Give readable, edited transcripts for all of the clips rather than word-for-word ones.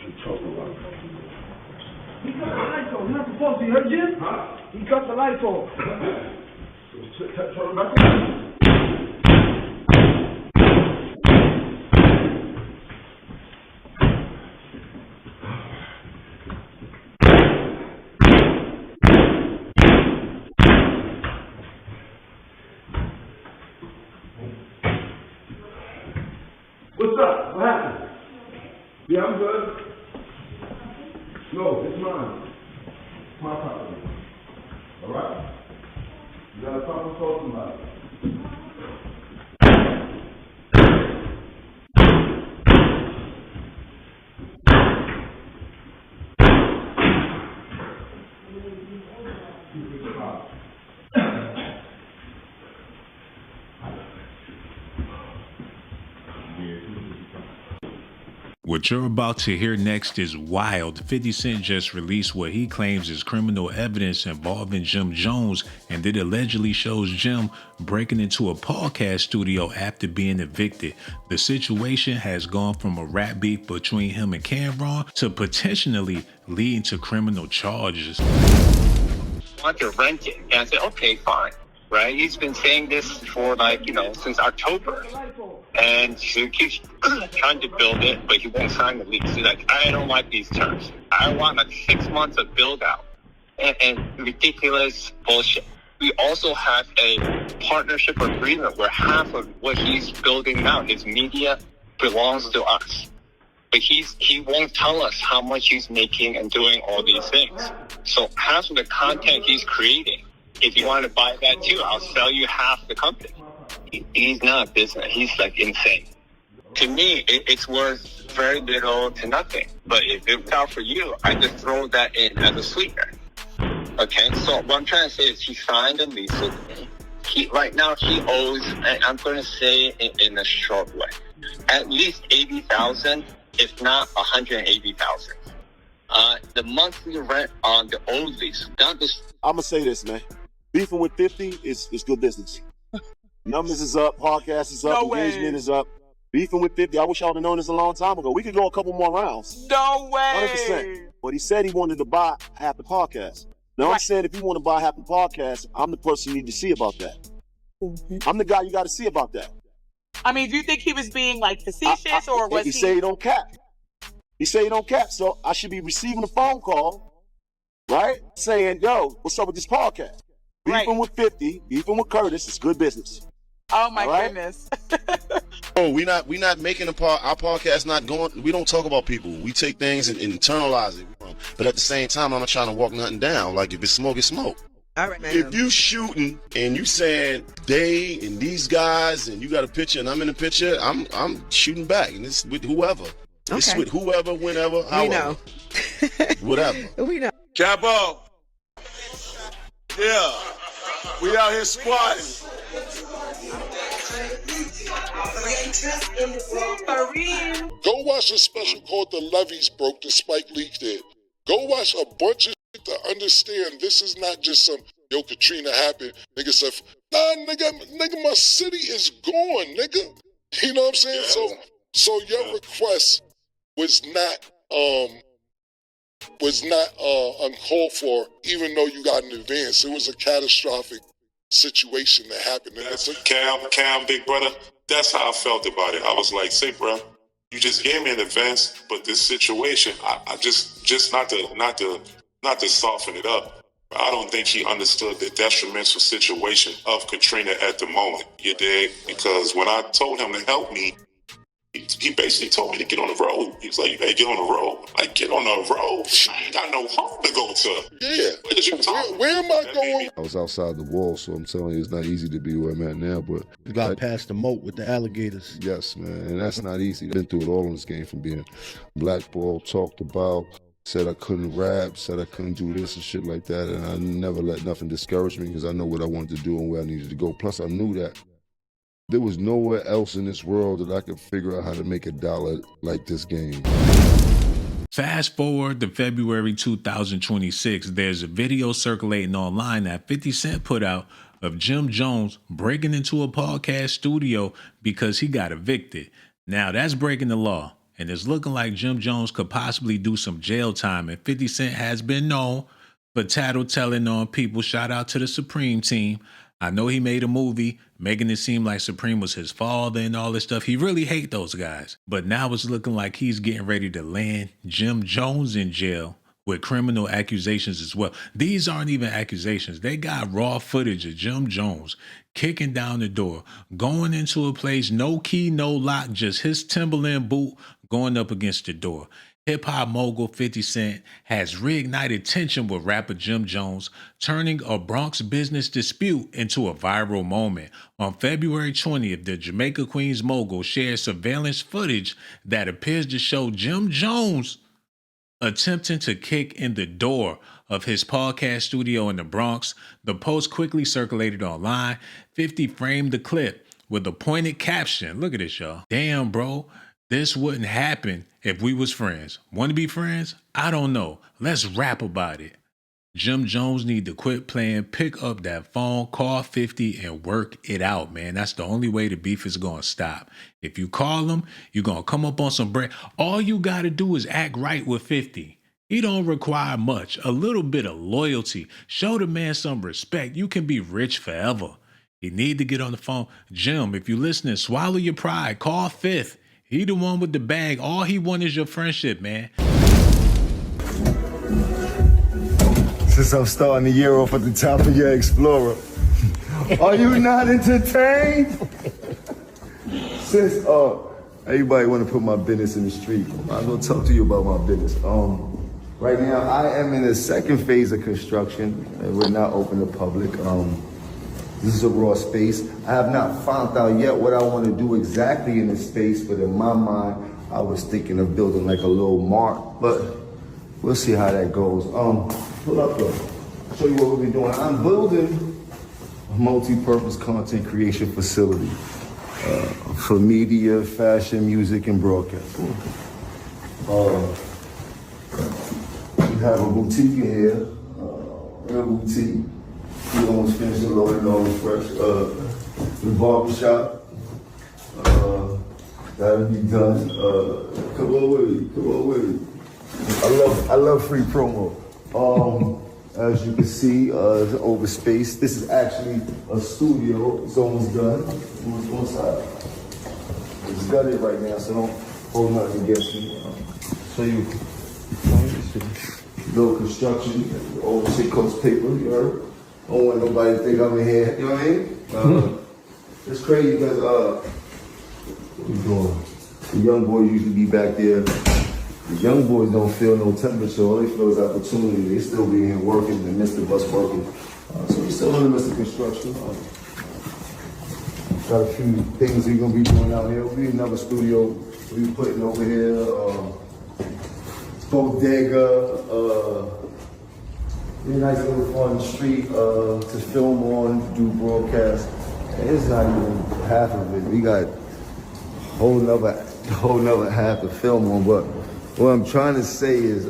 He cut the lights off. You're not supposed to. You heard Jim? Huh? He cut the lights off. Turn back on. What's up? What happened? Yeah, I'm good. No, it's mine. It's my property. All right? You got a problem talking about it. What you're about to hear next is wild. 50 Cent just released what he claims is criminal evidence involving Jim Jones, and it allegedly shows Jim breaking into a podcast studio after being evicted. The situation has gone from a rap beef between him and Cameron to potentially leading to criminal charges. I want to rent it. And I said, okay, fine. Right? He's been saying this for since October. And he keeps trying to build it, but he won't sign the lease. He's like, I don't like these terms. I want like 6 months of build out and ridiculous bullshit. We also have a partnership agreement where half of what he's building now, his media, belongs to us. But he won't tell us how much he's making and doing all these things. So half of the content he's creating, if you want to buy that too, I'll sell you half the company. He's not a business. He's like insane. To me, it's worth very little to nothing. But if it's out for you, I just throw that in as a sweetener. Okay, so what I'm trying to say is he signed a lease with me. Right now he owes, and I'm going to say it in a short way, at least $80,000, if not $180,000. The monthly rent on the old lease. I'm gonna say this, man. Beefing with 50 is good business. Numbers is up, podcast is up, engagement is up. Beefing with 50, I wish I would have known this a long time ago. We could go a couple more rounds. No way. 100%. But he said he wanted to buy half the podcast. Now right. I'm saying if you want to buy half the podcast, I'm the person you need to see about that. I'm the guy you got to see about that. I mean, do you think he was being like facetious or was he? He said he don't cap. He said he don't cap. So I should be receiving a phone call, right? Saying, yo, what's up with this podcast? Beefing with 50, beefing with Curtis, it's good business. Oh my goodness. Oh, we not making our podcast not going. We don't talk about people. We take things and internalize it. But at the same time, I'm not trying to walk nothing down. Like if it's smoke, it's smoke. All right, man. If you shooting and you saying they and these guys and you got a picture and I'm in the picture, I'm shooting back and it's with whoever. Okay. It's with whoever, whenever, however. We know. Whatever. We know. Capo. Yeah. We out here squatting. Go watch a special called The Levees Broke that Spike Lee did. Go watch a bunch of shit to understand this is not just some, yo, Katrina happened. Nigga said, nah, nigga, my city is gone, nigga. You know what I'm saying? Yeah. So your request was not uncalled for, even though you got an advance. It was a catastrophic situation that happened. And that's Cam, big brother. That's how I felt about it. I was like, say, bro, you just gave me an advance, but this situation, I just not to soften it up. I don't think he understood the detrimental situation of Katrina at the moment. You dig? Because when I told him to help me, he basically told me to get on the road. He was like, you better get on the road. Like, get on the road. I ain't got no home to go to. Yeah. Where am I going? I was outside the wall, so I'm telling you, it's not easy to be where I'm at now, but... You got past the moat with the alligators. Yes, man, and that's not easy. I've been through it all in this game, from being blackballed, talked about, said I couldn't rap, said I couldn't do this and shit like that, and I never let nothing discourage me because I know what I wanted to do and where I needed to go. Plus, I knew that there was nowhere else in this world that I could figure out how to make $1 like this game. Fast forward to February 2026, there's a video circulating online that 50 Cent put out of Jim Jones breaking into a podcast studio because he got evicted. Now, that's breaking the law. and it's looking like Jim Jones could possibly do some jail time. And 50 Cent has been known for tattletelling on people. Shout out to the Supreme team. I know he made a movie making it seem like Supreme was his father and all this stuff. He really hate those guys. But now it's looking like he's getting ready to land Jim Jones in jail with criminal accusations as well. These aren't even accusations. They got raw footage of Jim Jones kicking down the door, going into a place, no key, no lock, just his Timberland boot going up against the door. Hip-hop mogul 50 Cent has reignited tension with rapper Jim Jones, turning a Bronx business dispute into a viral moment. On February 20th, the Jamaica Queens mogul shared surveillance footage that appears to show Jim Jones attempting to kick in the door of his podcast studio in the Bronx. The post quickly circulated online. 50 framed the clip with a pointed caption. Look at this, y'all. Damn, bro. This wouldn't happen if we was friends. Want to be friends? I don't know. Let's rap about it. Jim Jones need to quit playing, pick up that phone, call 50 and work it out, man. That's the only way the beef is going to stop. If you call him, you're going to come up on some bread. All you got to do is act right with 50. He don't require much, a little bit of loyalty. Show the man some respect. You can be rich forever. You need to get on the phone. Jim, if you listening, swallow your pride. Call Fifth. He the one with the bag. All he want is your friendship, man. Since I'm starting the year off at the top of your Explorer, are you not entertained? Since everybody want to put my business in the street, I'm gonna talk to you about my business. Right now, I am in the second phase of construction, and we're not open to public. This is a raw space. I have not found out yet what I want to do exactly in this space, but in my mind, I was thinking of building like a little mart, but we'll see how that goes. Pull up though. Show you what we've been doing. I'm building a multi-purpose content creation facility for media, fashion, music, and broadcasting. We have a boutique in here, a boutique. We almost finished the loading, almost fresh. The barbershop, that'll be done. Come on with it. I love free promo. As you can see, it's over space. This is actually a studio. It's almost done. One side. It's gutted right now, so don't hold nothing against me. Show you little construction, old shit coats paper, you heard? I don't want nobody to think I'm in here, you know what I mean? It's crazy because, what we doing? The young boys usually be back there. The young boys don't feel no temperature, all they feel is opportunity. They still be here working in the midst of us working. So we still in the midst of construction. Got a few things we're gonna be doing out here. We another studio we putting over here. Bodega, a nice little fun street to film on, to do broadcast. It's not even half of it. We got a whole nother half to film on, but what I'm trying to say is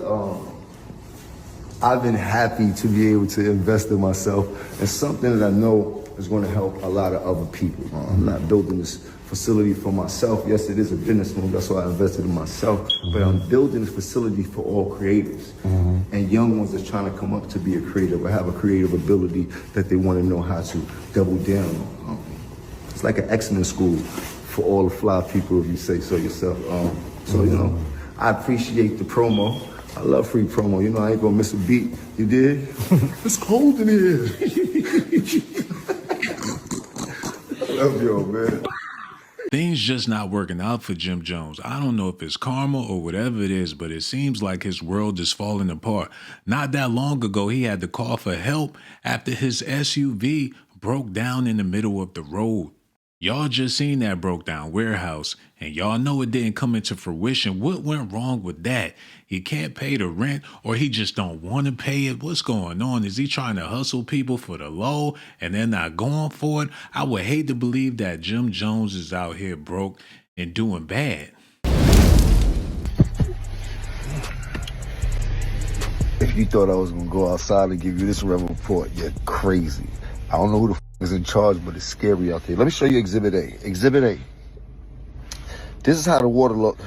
I've been happy to be able to invest in myself and something that I know is going to help a lot of other people. I'm not building this facility for myself. Yes, it is a business move. That's why I invested in myself. But I'm building this facility for all creators and young ones that's trying to come up to be a creative or have a creative ability that they want to know how to double down on. It's like an X-Men school for all the fly people, if you say so yourself. So, you know, I appreciate the promo. I love free promo. You know, I ain't gonna miss a beat. You did? It's cold in here. I love y'all, man. Things just not working out for Jim Jones. I don't know if it's karma or whatever it is, but it seems like his world is falling apart. Not that long ago, he had to call for help after his SUV broke down in the middle of the road. Y'all just seen that broke down warehouse, and y'all know it didn't come into fruition. What went wrong with that? He can't pay the rent, or he just don't want to pay it? What's going on? Is he trying to hustle people for the low, and they're not going for it? I would hate to believe that Jim Jones is out here broke and doing bad. If you thought I was going to go outside and give you this report, you're crazy. I don't know who the is in charge, but it's scary out there. Let me show you Exhibit A. Exhibit A. This is how the water looked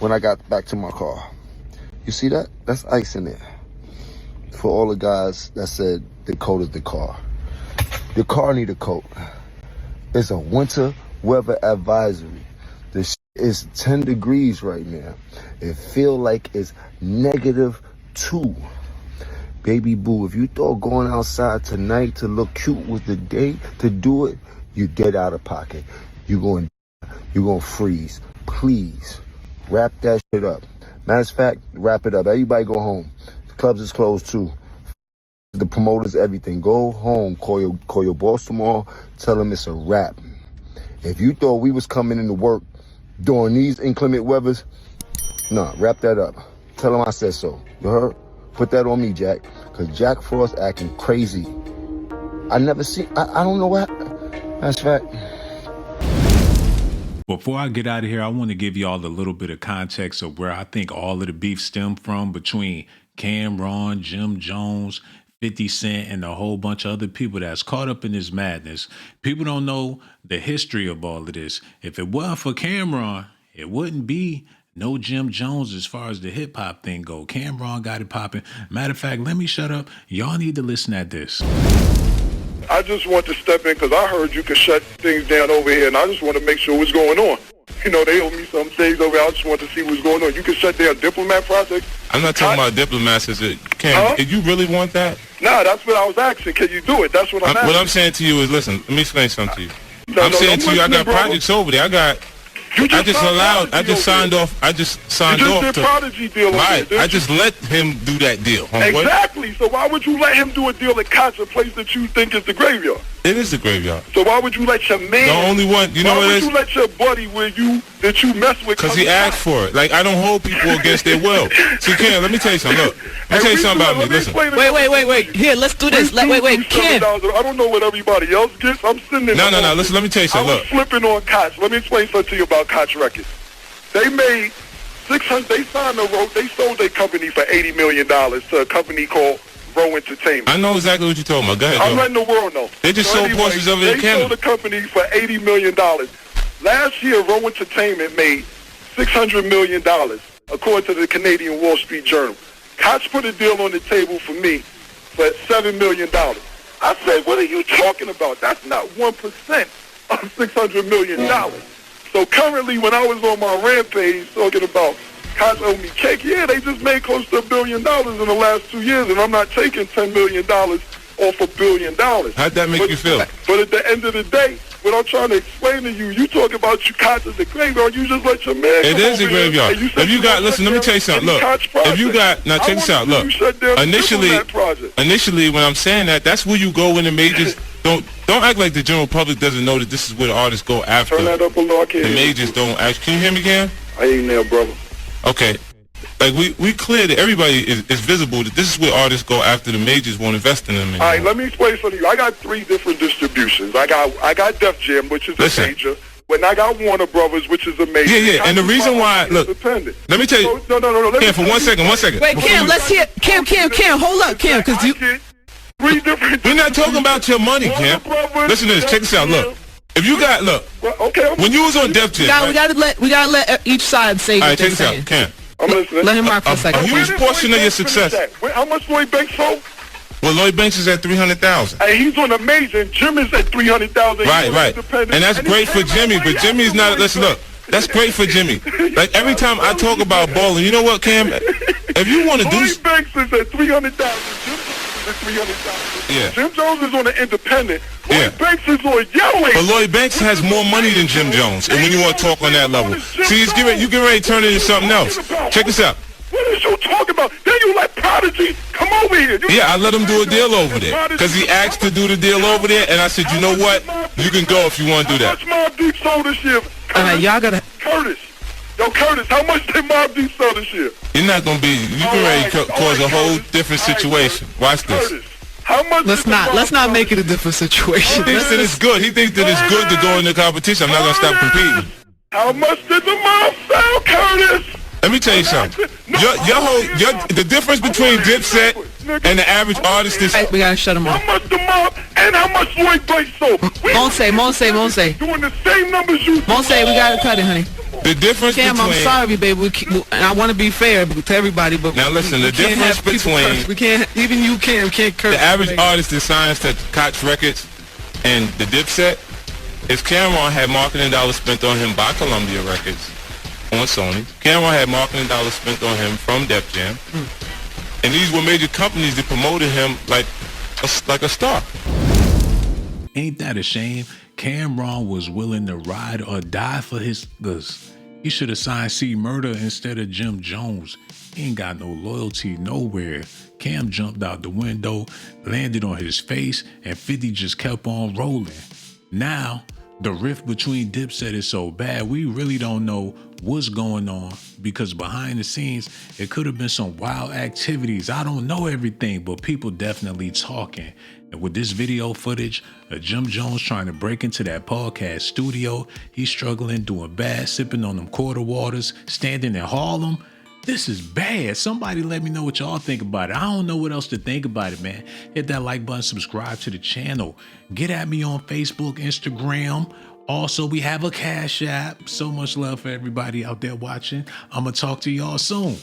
when I got back to my car. You see that? That's ice in there. For all the guys that said the coat is the car. The car need a coat. It's a winter weather advisory. The shit is 10 degrees right now. It feel like it's -2. Baby boo, if you thought going outside tonight to look cute was the day to do it, you dead out of pocket. You going freeze. Please, wrap that shit up. Matter of fact, wrap it up. Everybody go home. The clubs is closed too. The promoters, everything. Go home. Call your boss tomorrow. Tell him it's a wrap. If you thought we was coming into work during these inclement weathers, nah, wrap that up. Tell him I said so. You heard? Put that on me, Jack. Cause Jack Frost acting crazy. I don't know what. That's fact. Before I get out of here, I want to give y'all a little bit of context of where I think all of the beef stemmed from between Cameron, Jim Jones, 50 Cent, and a whole bunch of other people that's caught up in this madness. People don't know the history of all of this. If it wasn't for Cameron, it wouldn't be no Jim Jones as far as the hip hop thing go. Cameron got it popping. Matter of fact, let me shut up. Y'all need to listen at this. I just want to step in because I heard you could shut things down over here, and I just want to make sure what's going on. You know, they owe me some things over here. I just want to see what's going on. You can shut down Diplomat Project. I'm not talking about diplomats. Did you really want that? Nah, that's what I was asking. Can you do it? That's what I'm asking. What I'm saying to you is, listen, let me explain something to you. I'm saying to you, I got projects over there. I just signed off. Prodigy deal. Right. I just let him do that deal. Exactly. So why would you let him do a deal at Koch, a place that you think is the graveyard? It is the graveyard. So why would you let your man? The only one. You know what it is? Why would you let your buddy that you mess with? Because he asked for it. Like, I don't hold people against their will. See, Ken, let me tell you something. Look, let me tell you something about me. Listen. Wait. Here, let's do this. Wait, Ken. I don't know what everybody else gets. I'm sitting there. No. Listen, let me tell you something. I was flipping on Koch. Let me explain something to you about Koch Records. They made 600. They signed They sold their company for $80 million to a company called Row Entertainment. I know exactly what you're talking about. Go ahead. I'm letting the world know. They just sold portions of it in Canada. They sold the company for $80 million. Last year, Row Entertainment made $600 million, according to the Canadian Wall Street Journal. Koch put a deal on the table for me for $7 million. I said, what are you talking about? That's not 1% of $600 million. So currently, when I was on my rampage talking about Koch owe me cake, yeah, they just made close to $1 billion in the last 2 years, and I'm not taking $10 million off $1 billion. How'd that make you feel? But at the end of the day, what I'm trying to explain to you, you talk about you Koch as a graveyard, you just let your man It is a graveyard. If you got, listen, let me tell you something. Look, if you got, now check this out. Look, initially, when I'm saying that, that's where you go when the majors. Don't act like the general public doesn't know that this is where the artists go after. Turn that up a little. The majors don't act. Can you hear me, Cam? I ain't there, brother. Okay. Like, we clear that everybody is visible that this is where artists go after the majors won't invest in them anymore. All right, let me explain something to you. I got 3 different distributions. I got Def Jam, which is a major. When I got Warner Brothers, which is a major. Yeah. And the reason why, look, let me tell you. No. Cam, for one second. Wait, Cam, let's hear. Cam, hold up, Cam, because you. 3 different. We're not talking about your money, Cam. Listen to this. Check this out. Look. If you got, when you was on Def Jam, we gotta let each side say what they're saying. All right, check this out, Cam. I'm listening. Let him rock for a second. A huge portion of your success. How much Lloyd Banks sold? Well, Lloyd Banks is at 300,000. Hey, he's on Amazing. Jim is at 300,000. Right. And that's great for Jimmy, but Jimmy's not. Listen, look. That's great for Jimmy. Like, every time I talk about balling, you know what, Cam? If you want to do... Lloyd Banks is at 300,000. Jim is at 300,000. Yeah. Jim Jones is on the independent. Lloyd Banks is on Yellow. But Lloyd Banks has more money than Jim Jones. And when you want to talk on that level. See, you get ready to turn it into something else. Check this out. What is you talking about? Then you let Prodigy come over here. I let him do a deal over there. Because he asked to do the deal over there. And I said, you know what? You can go if you want to do that. How much Mobb Deep sold this year? Y'all gotta... Curtis, how much did Mobb Deep sell this year? You're not going to be... You can ready to cause a whole different situation. Watch this. Curtis, how much let's not make it a different situation. He thinks that it's good. He thinks that it's good to go in the competition. I'm not going to stop competing. How much did the Mob sell, Curtis? Let me tell you something. The difference between Dipset and the average artist is... We gotta shut him off. How much the Mob and how much Lloyd Banks sold? Monse. Doing the same numbers you... Monse, we gotta cut it, honey. Come The difference Cam, between... I'm sorry, baby. And I want to be fair to everybody, but now listen, the difference between... We can't, even you can't curse. The average artist that signs to Koch Records and the Dipset is Cameron had marketing dollars spent on him by Columbia Records on Sony. Cameron had marketing dollars spent on him from Def Jam. And these were major companies that promoted him like a star. Ain't that a shame? Cameron was willing to ride or die for his niggas. He should have signed C Murder instead of Jim Jones. He ain't got no loyalty nowhere. Cam jumped out the window, landed on his face, and 50 just kept on rolling. Now, the rift between Dipset is so bad, we really don't know what's going on, because behind the scenes, it could have been some wild activities. I don't know everything, but people definitely talking. And with this video footage of Jim Jones trying to break into that podcast studio, he's struggling, doing bad, sipping on them quarter waters, standing in Harlem. This is bad. Somebody let me know what y'all think about it. I don't know what else to think about it, man. Hit that like button, subscribe to the channel. Get at me on Facebook, Instagram. Also, we have a Cash App. So much love for everybody out there watching. I'm going to talk to y'all soon.